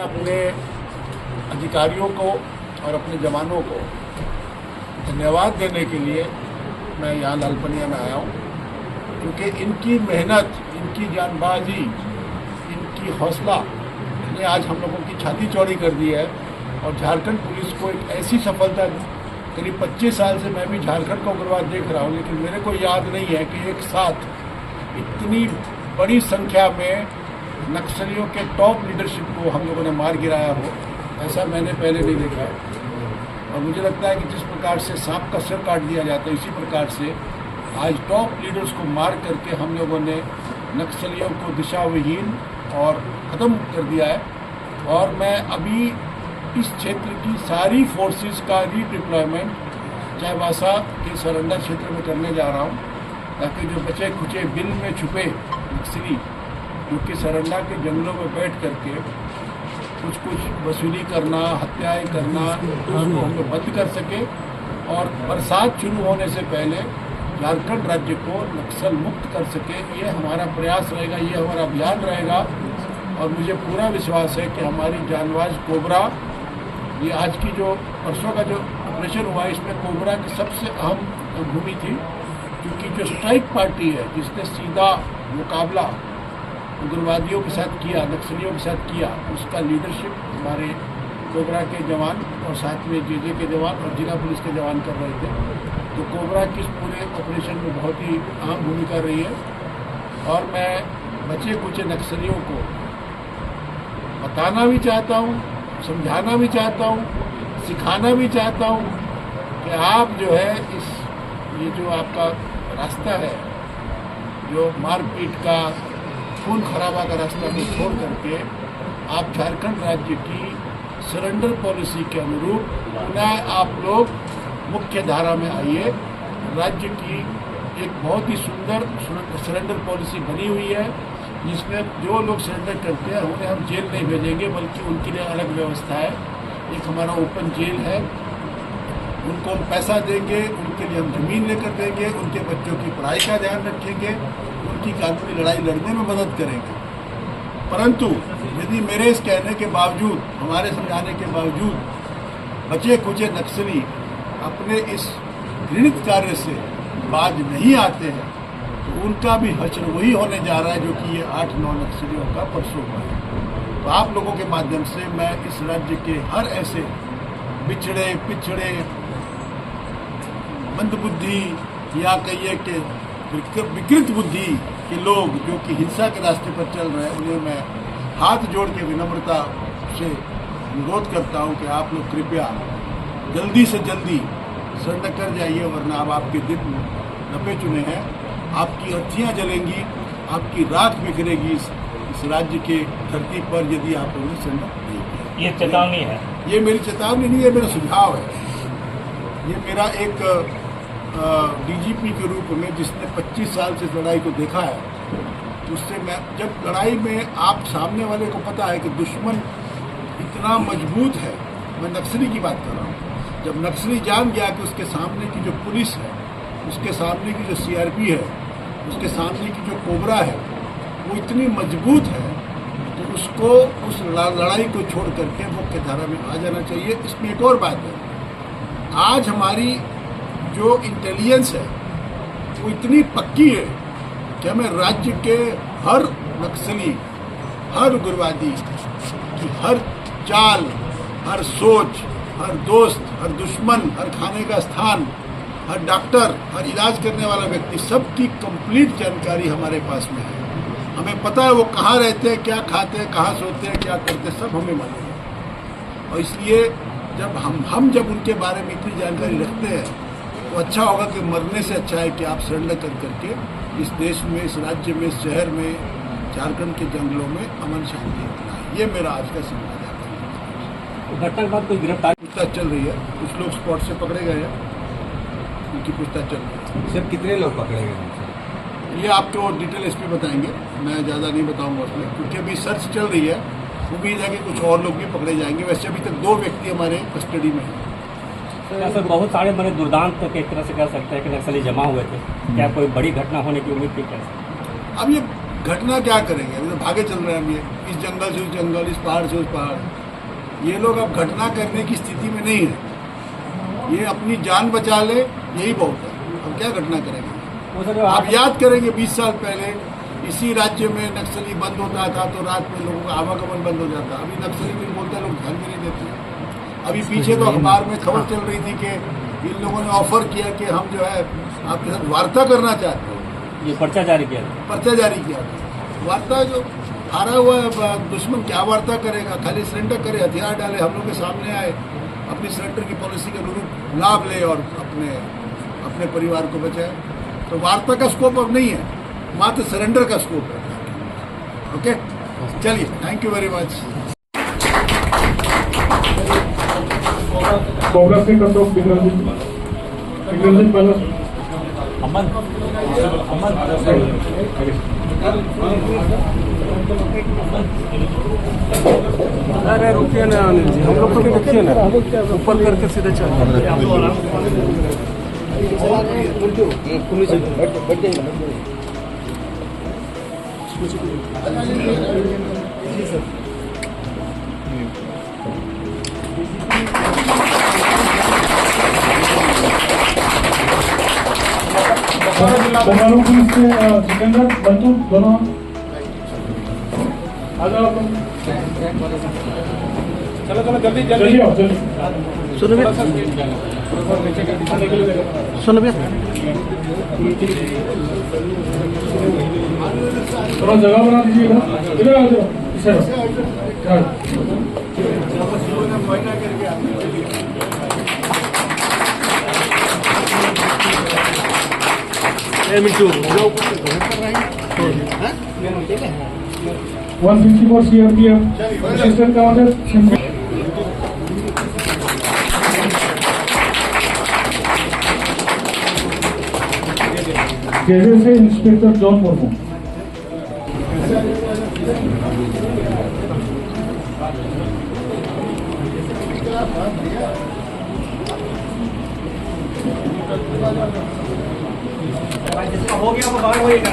अपने अधिकारियों को और अपने जवानों को धन्यवाद देने के लिए मैं यहाँ लालपनिया में आया हूँ, क्योंकि इनकी मेहनत, इनकी जानबाजी, इनकी हौसला ने आज हम लोगों की छाती चौड़ी कर दी है। और झारखंड पुलिस को एक ऐसी सफलता, करीब 25 साल से मैं भी झारखंड का उग्रवाद देख रहा हूँ, लेकिन मेरे को याद नहीं है कि एक साथ इतनी बड़ी संख्या में नक्सलियों के टॉप लीडरशिप को हम लोगों ने मार गिराया हो, ऐसा मैंने पहले नहीं देखा है। और मुझे लगता है कि जिस प्रकार से सांप का सिर काट दिया जाता है, इसी प्रकार से आज टॉप लीडर्स को मार करके हम लोगों ने नक्सलियों को दिशाविहीन और ख़त्म कर दिया है। और मैं अभी इस क्षेत्र की सारी फोर्सेस का रीडिप्लॉयमेंट चाईबासा के सरंडा क्षेत्र में करने जा रहा हूँ, ताकि जो बचे खुचे बिल में छुपे नक्सली जो कि सरंडा के जंगलों में बैठ करके कुछ वसूली करना, हत्याएं करना, उसको हम लोग बंद कर सके और बरसात शुरू होने से पहले झारखंड राज्य को नक्सल मुक्त कर सके। ये हमारा प्रयास रहेगा, ये हमारा अभियान रहेगा। और मुझे पूरा विश्वास है कि हमारी जानबाज कोबरा, ये आज की जो परसों का जो ऑपरेशन हुआ, इसमें कोबरा की सबसे अहम भूमि थी, क्योंकि जो स्ट्राइक पार्टी है जिसने सीधा मुकाबला उग्रवादियों के साथ किया, नक्सलियों के साथ किया, उसका लीडरशिप हमारे कोबरा के जवान और साथ में जेजे के जवान और जिला पुलिस के जवान कर रहे थे। तो कोबरा की इस पूरे ऑपरेशन में बहुत ही अहम भूमिका रही है। और मैं बचे कुचे नक्सलियों को बताना भी चाहता हूँ, समझाना भी चाहता हूँ, सिखाना भी चाहता हूँ कि आप जो है ये जो आपका रास्ता है, जो मारपीट का, खून खराबा का रास्ता को छोड़ करके आप झारखंड राज्य की सरेंडर पॉलिसी के अनुरूप पुनः आप लोग मुख्य धारा में आइए। राज्य की एक बहुत ही सुंदर सरेंडर पॉलिसी बनी हुई है, जिसमें जो लोग सरेंडर करते हैं उन्हें हम जेल नहीं भेजेंगे, बल्कि उनके लिए अलग व्यवस्था है। एक हमारा ओपन जेल है, उनको हम पैसा देंगे, उनके लिए हम ज़मीन लेकर देंगे, उनके बच्चों की पढ़ाई का ध्यान रखेंगे, उनकी कानूनी लड़ाई लड़ने में मदद करेंगे। परंतु यदि मेरे इस कहने के बावजूद, हमारे समझाने के बावजूद बचे खुचे नक्सली अपने इस घृणित कार्य से बाज नहीं आते हैं, तो उनका भी हश्र वही होने जा रहा है जो कि ये 8-9 नक्सलियों का परसों हुआ है। तो आप लोगों के माध्यम से मैं इस राज्य के हर ऐसे बिछड़े पिछड़े मंदबुद्धि या कहिए कि विकृत बुद्धि के लोग जो कि हिंसा के रास्ते पर चल रहे हैं, उन्हें मैं हाथ जोड़ के विनम्रता से अनुरोध करता हूं कि आप लोग कृपया जल्दी से जल्दी सरेंडर कर जाइए, वरना अब आपके दिन नपे चुने हैं। आपकी अर्थियाँ जलेंगी, आपकी राख बिखरेगी इस राज्य के धरती पर, यदि आप लोगों ने सरेंडर नहीं किया। ये चेतावनी है? ये मेरी चेतावनी नहीं है, मेरा सुझाव है। ये मेरा एक डीजीपी के रूप में, जिसने 25 साल से लड़ाई को देखा है, उससे मैं, जब लड़ाई में आप सामने वाले को पता है कि दुश्मन इतना मजबूत है, मैं नक्सली की बात कर रहा हूँ, जब नक्सली जान गया कि उसके सामने की जो पुलिस है, उसके सामने की जो सीआरपी है, उसके सामने की जो कोबरा है, वो इतनी मजबूत है, तो उसको उस लड़ाई को छोड़ करके मुख्य धारा में आ जाना चाहिए। इसमें एक और बात है, आज हमारी जो इंटेलिजेंस है वो इतनी पक्की है कि हमें राज्य के हर नक्सली, हर उग्रवादी की हर चाल, हर सोच, हर दोस्त, हर दुश्मन, हर खाने का स्थान, हर डॉक्टर, हर इलाज करने वाला व्यक्ति, सबकी कंप्लीट जानकारी हमारे पास में है। हमें पता है वो कहाँ रहते हैं, क्या खाते हैं, कहाँ सोते हैं, क्या करते हैं, सब हमें मालूम है। और इसलिए जब हम जब उनके बारे में इतनी जानकारी रखते हैं, तो अच्छा होगा कि मरने से अच्छा है कि आप सरेंडर कर करके इस देश में, इस राज्य में, इस शहर में, झारखंड के जंगलों में अमन शांति अपनाएं। ये मेरा आज का संवाद है। घटना के बाद कोई गिरफ्तारी पूछताछ चल रही है, कुछ लोग स्पॉट से पकड़े गए हैं, उनकी पूछताछ चल रही है। सर कितने लोग पकड़े गए? ये आपको डिटेल एसपी बताएंगे, मैं ज़्यादा नहीं बताऊंगा उसमें, क्योंकि अभी सर्च चल रही है। उम्मीद है कि कुछ और लोग भी पकड़े जाएंगे। वैसे अभी तक 2 व्यक्ति हमारे कस्टडी में हैं। सर बहुत सारे बड़े दुर्दांत एक तरह से कह सकते हैं कि नक्सली जमा हुए थे, क्या कोई बड़ी घटना होने की उम्मीद थी? क्या अब ये घटना क्या करेंगे? अभी तो भागे चल रहे हैं हम, ये इस जंगल से उस जंगल, इस पहाड़ से उस पहाड़। ये लोग अब घटना करने की स्थिति में नहीं है। ये अपनी जान बचा ले, यही बहुत है। अब क्या घटना करेंगे? आप याद करेंगे 20 साल पहले इसी राज्य में नक्सली बंद होता था तो रात में लोगों का आवागमन बंद हो जाता। अभी नक्सली बिल बोलते लोग ध्यान भी नहीं देते। अभी पीछे तो अखबार में खबर चल रही थी कि इन लोगों ने ऑफर किया कि हम जो है आपके साथ वार्ता करना चाहते हैं। ये पर्चा जारी किया, पर्चा जारी किया था। वार्ता जो हारा हुआ है दुश्मन क्या वार्ता करेगा? खाली सरेंडर करे, हथियार डाले, हम लोग के सामने आए, अपनी सरेंडर की पॉलिसी के अनुरूप लाभ ले और अपने परिवार को बचाए। तो वार्ता का स्कोप अब नहीं है, मात्र सरेंडर का स्कोप है। ओके, चलिए, thank you very much. Congress के कटऑफ विक्रमजीत पहले अमन अरे रुकिए ना अनिल जी, हम लोग को भी रुकिए ना, ऊपर करके सीधे बंगालों पुलिस से सिकंदर बंटू दोनों आ जाओ। चलो चलो जल्दी जल्दी आओ, जल्दी। सुनो भैया थोड़ा जगह बना दीजिएगा। इधर आओ, इधर आओ। मिंटू 154 CRPF असिस्टेंट कमांडर जैसे से इंस्पेक्टर जॉन मुर्मू। हो गया वो बाहर होएगा।